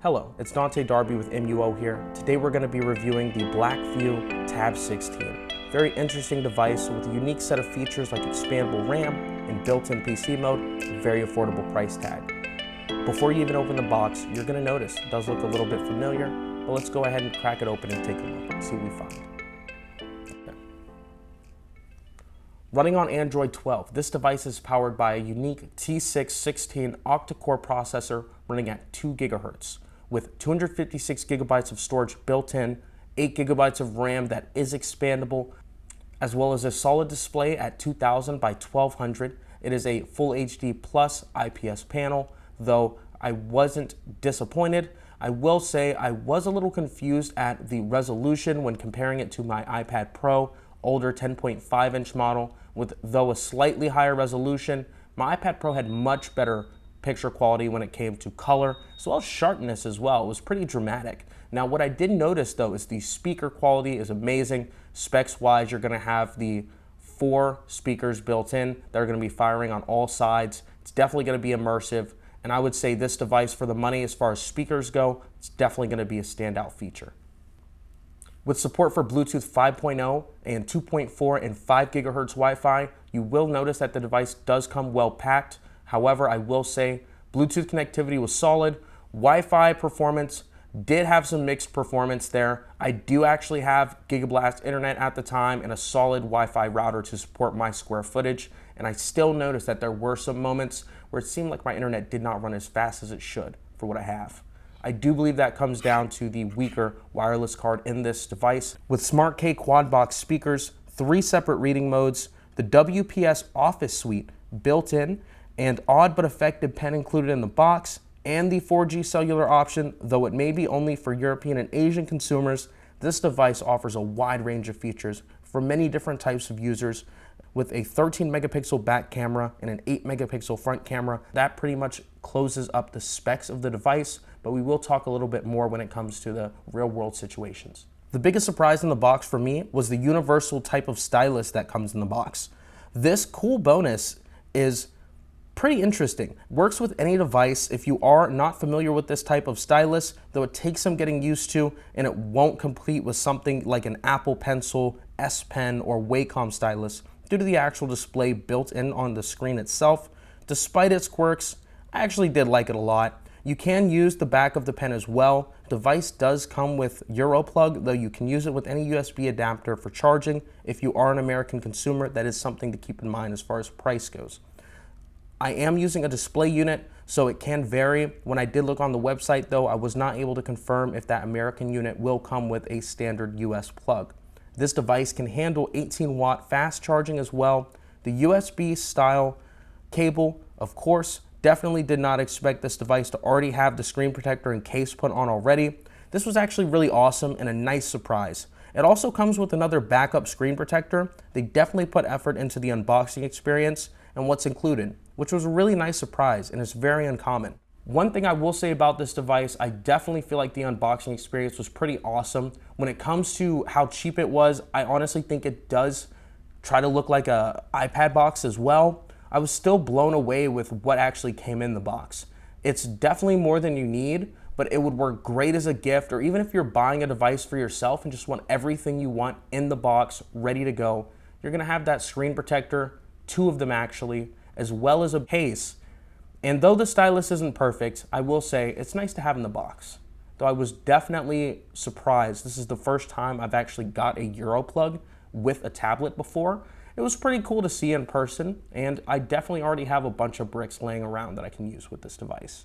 Hello, it's Dante Darby with MUO here. Today we're going to be reviewing the Blackview Tab 16. Very interesting device with a unique set of features like expandable RAM and built-in PC mode, and very affordable price tag. Before you even open the box, you're going to notice it does look a little bit familiar, but let's go ahead and crack it open and take a look and see what we find. Running on Android 12, this device is powered by a unique T616 Octa-core processor running at 2 GHz. With 256 gigabytes of storage built in, 8 gigabytes of RAM that is expandable, as well as a solid display at 2000 by 1200. It is a full HD plus IPS panel, though I wasn't disappointed. I will say I was a little confused at the resolution when comparing it to my iPad Pro, older 10.5-inch model, with though a slightly higher resolution. My iPad Pro had much better picture quality when it came to color, as well as sharpness as well. It was pretty dramatic. Now, what I did notice though is the speaker quality is amazing. Specs wise, you're gonna have the 4 speakers built in that are gonna be firing on all sides. It's definitely gonna be immersive. And I would say this device, for the money as far as speakers go, it's definitely gonna be a standout feature. With support for Bluetooth 5.0 and 2.4 and 5 gigahertz Wi-Fi, you will notice that the device does come well packed. However, I will say Bluetooth connectivity was solid. Wi-Fi performance did have some mixed performance there. I do actually have Gigablast internet at the time and a solid Wi-Fi router to support my square footage. And I still noticed that there were some moments where it seemed like my internet did not run as fast as it should for what I have. I do believe that comes down to the weaker wireless card in this device. With SmartK quad box speakers, 3 separate reading modes, the WPS Office Suite built in, and odd but effective pen included in the box, and the 4G cellular option, though it may be only for European and Asian consumers, this device offers a wide range of features for many different types of users. With a 13 megapixel back camera and an 8 megapixel front camera, that pretty much closes up the specs of the device, but we will talk a little bit more when it comes to the real world situations. The biggest surprise in the box for me was the universal type of stylus that comes in the box. This cool bonus is pretty interesting. Works with any device. If you are not familiar with this type of stylus, though it takes some getting used to, and it won't compete with something like an Apple Pencil, S Pen, or Wacom stylus due to the actual display built in on the screen itself. Despite its quirks, I actually did like it a lot. You can use the back of the pen as well. Device does come with Euro plug, though you can use it with any USB adapter for charging. If you are an American consumer, that is something to keep in mind as far as price goes. I am using a display unit, so it can vary. When I did look on the website though, I was not able to confirm if that American unit will come with a standard US plug. This device can handle 18-watt fast charging as well. The USB style cable, of course, definitely did not expect this device to already have the screen protector and case put on already. This was actually really awesome and a nice surprise. It also comes with another backup screen protector. They definitely put effort into the unboxing experience and what's included, which was a really nice surprise and it's very uncommon. One thing I will say about this device, I definitely feel like the unboxing experience was pretty awesome. When it comes to how cheap it was, I honestly think it does try to look like an iPad box as well. I was still blown away with what actually came in the box. It's definitely more than you need, but it would work great as a gift, or even if you're buying a device for yourself and just want everything you want in the box, ready to go. You're gonna have that screen protector, 2 of them actually, as well as a case. And though the stylus isn't perfect, I will say it's nice to have in the box. Though I was definitely surprised. This is the first time I've actually got a Euro plug with a tablet before. It was pretty cool to see in person, and I definitely already have a bunch of bricks laying around that I can use with this device.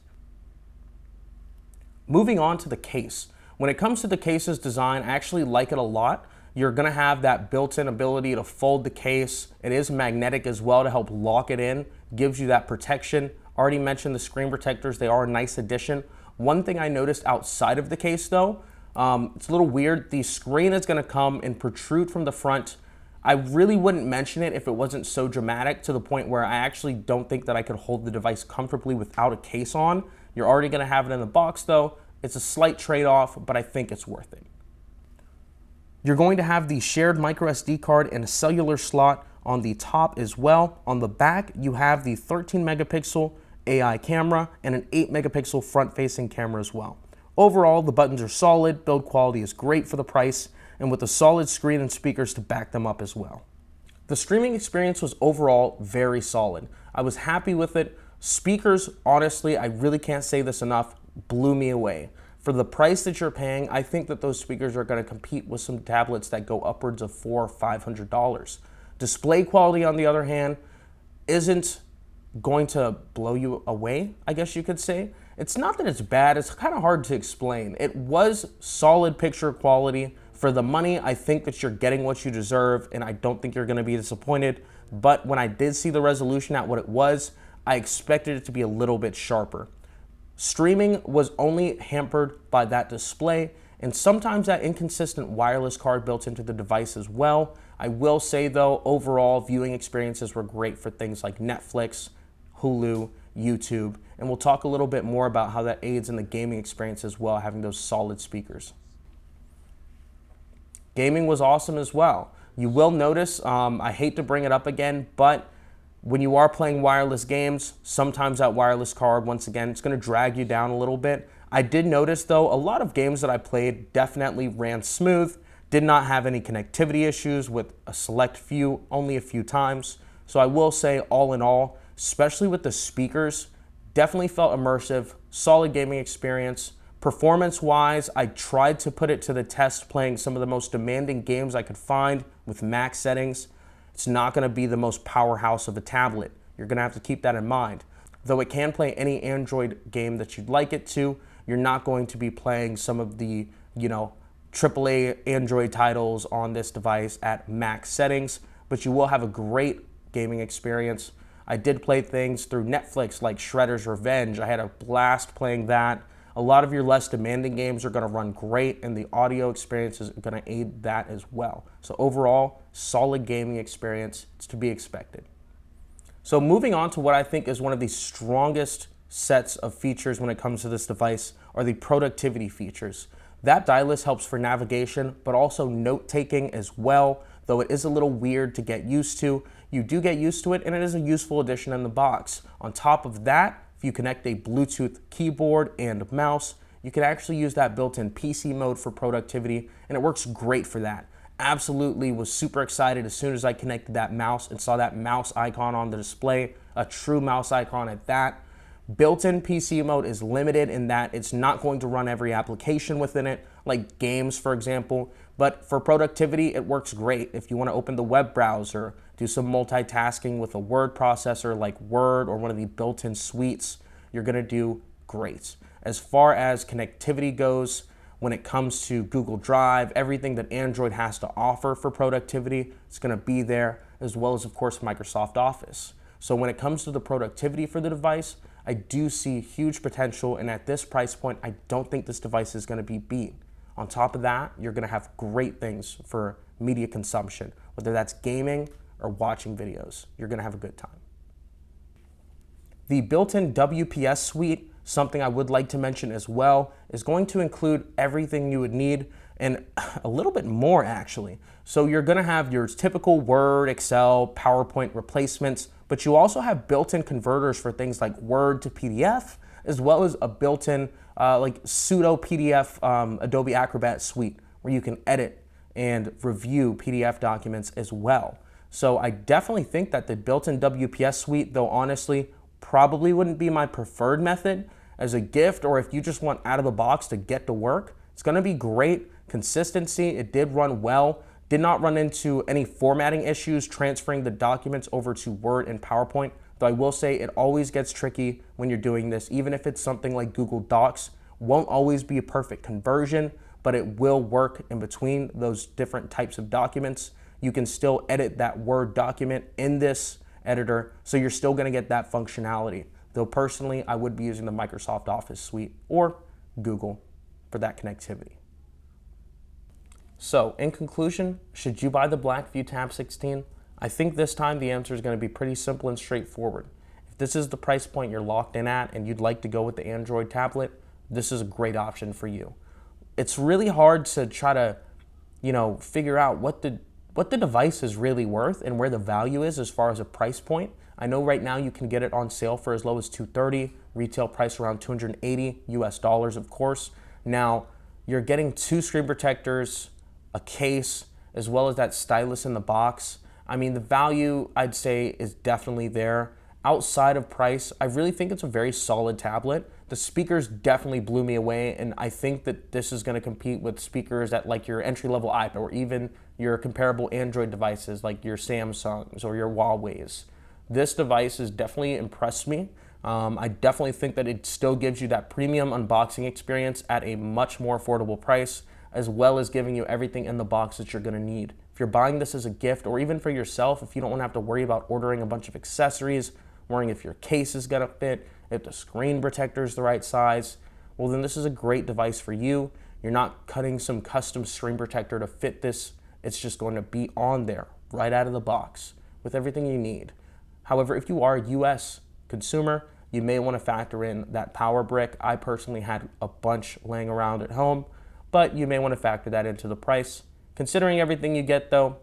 Moving on to the case. When it comes to the case's design, I actually like it a lot. You're gonna have that built-in ability to fold the case. It is magnetic as well to help lock it in, gives you that protection. Already mentioned the screen protectors, they are a nice addition. One thing I noticed outside of the case though, it's a little weird. The screen is gonna come and protrude from the front. I really wouldn't mention it if it wasn't so dramatic, to the point where I actually don't think that I could hold the device comfortably without a case on. You're already gonna have it in the box though. It's a slight trade-off, but I think it's worth it. You're going to have the shared micro SD card and a cellular slot on the top as well. On the back, you have the 13 megapixel AI camera and an 8 megapixel front facing camera as well. Overall, the buttons are solid, build quality is great for the price, and with a solid screen and speakers to back them up as well. The streaming experience was overall very solid. I was happy with it. Speakers, honestly, I really can't say this enough, blew me away. For the price that you're paying, I think that those speakers are going to compete with some tablets that go upwards of $400 or $500. Display quality, on the other hand, isn't going to blow you away, I guess you could say. It's not that it's bad, it's kind of hard to explain. It was solid picture quality. For the money, I think that you're getting what you deserve, and I don't think you're going to be disappointed. But when I did see the resolution at what it was, I expected it to be a little bit sharper. Streaming was only hampered by that display, and sometimes that inconsistent wireless card built into the device as well. I will say though, overall viewing experiences were great for things like Netflix, Hulu, YouTube, and we'll talk a little bit more about how that aids in the gaming experience as well, having those solid speakers. Gaming was awesome as well. You will notice, I hate to bring it up again, but when you are playing wireless games, sometimes that wireless card, once again, it's going to drag you down a little bit. I did notice though, a lot of games that I played definitely ran smooth, did not have any connectivity issues with a select few, only a few times. So I will say all in all, especially with the speakers, definitely felt immersive, solid gaming experience. Performance-wise, I tried to put it to the test playing some of the most demanding games I could find with max settings. It's not going to be the most powerhouse of a tablet. You're going to have to keep that in mind. Though it can play any Android game that you'd like it to, you're not going to be playing some of the, AAA Android titles on this device at max settings, but you will have a great gaming experience. I did play things through Netflix like Shredder's Revenge. I had a blast playing that. A lot of your less demanding games are going to run great, and the audio experience is going to aid that as well. So overall, solid gaming experience. It's to be expected. So moving on to what I think is one of the strongest sets of features when it comes to this device are the productivity features. That stylus helps for navigation, but also note-taking as well, though it is a little weird to get used to. You do get used to it, and it is a useful addition in the box. On top of that, if you connect a Bluetooth keyboard and mouse, you can actually use that built-in PC mode for productivity, and it works great for that. Absolutely was super excited as soon as I connected that mouse and saw that mouse icon on the display, a true mouse icon at that. Built-in PC mode is limited in that it's not going to run every application within it, like games, for example, but for productivity, it works great. If you want to open the web browser, do some multitasking with a word processor like Word or one of the built-in suites, you're going to do great. As far as connectivity goes, when it comes to Google Drive, everything that Android has to offer for productivity, it's going to be there, as well as, of course, Microsoft Office. So when it comes to the productivity for the device, I do see huge potential, and at this price point, I don't think this device is going to be beat. On top of that, you're going to have great things for media consumption, whether that's gaming or watching videos. You're going to have a good time. The built-in WPS suite, something I would like to mention as well, is going to include everything you would need and a little bit more actually. So you're going to have your typical Word, Excel, PowerPoint replacements, but you also have built-in converters for things like Word to PDF, as well as a built-in like pseudo PDF Adobe Acrobat suite where you can edit and review PDF documents as well. So I definitely think that the built-in WPS suite, though honestly, probably wouldn't be my preferred method as a gift, or if you just want out of the box to get to work, it's going to be great. Consistency, it did run well. Did not run into any formatting issues transferring the documents over to Word and PowerPoint, though I will say it always gets tricky when you're doing this. Even if it's something like Google Docs, won't always be a perfect conversion, but it will work in between those different types of documents. You can still edit that Word document in this editor, so you're still going to get that functionality. Though personally, I would be using the Microsoft Office suite or Google for that connectivity. So in conclusion, should you buy the Blackview Tab 16? I think this time the answer is going to be pretty simple and straightforward. If this is the price point you're locked in at and you'd like to go with the Android tablet, this is a great option for you. It's really hard to try to, figure out what the device is really worth and where the value is as far as a price point. I know right now you can get it on sale for as low as $230, retail price around $280 US, of course. Now, you're getting 2 screen protectors, a case, as well as that stylus in the box. I mean, the value, I'd say, is definitely there. Outside of price, I really think it's a very solid tablet. The speakers definitely blew me away, and I think that this is going to compete with speakers at like your entry-level iPad or even your comparable Android devices like your Samsungs or your Huawei's. This device has definitely impressed me. I definitely think that it still gives you that premium unboxing experience at a much more affordable price, as well as giving you everything in the box that you're going to need. If you're buying this as a gift or even for yourself, if you don't want to have to worry about ordering a bunch of accessories, worrying if your case is going to fit, if the screen protector is the right size, well then this is a great device for you. You're not cutting some custom screen protector to fit this. It's just going to be on there right out of the box with everything you need. However, if you are a US consumer, you may want to factor in that power brick. I personally had a bunch laying around at home, but you may want to factor that into the price. Considering everything you get though,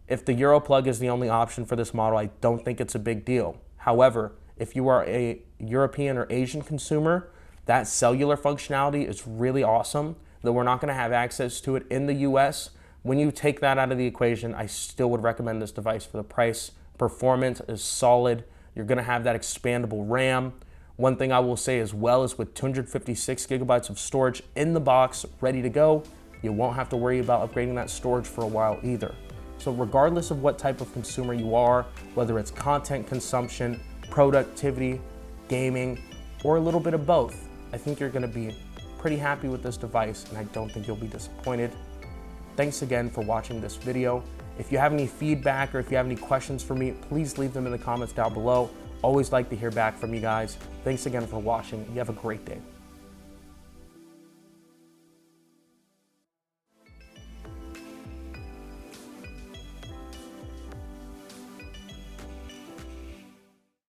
if the Euro plug is the only option for this model, I don't think it's a big deal. However, if you are a European or Asian consumer, that cellular functionality is really awesome, though we're not going to have access to it in the US. When you take that out of the equation, I still would recommend this device for the price. Performance is solid. You're going to have that expandable RAM. One thing I will say as well is with 256 gigabytes of storage in the box, ready to go, you won't have to worry about upgrading that storage for a while either. So regardless of what type of consumer you are, whether it's content consumption, productivity, gaming, or a little bit of both, I think you're going to be pretty happy with this device, and I don't think you'll be disappointed. Thanks again for watching this video. If you have any feedback or if you have any questions for me, please leave them in the comments down below. Always like to hear back from you guys. Thanks again for watching. You have a great day.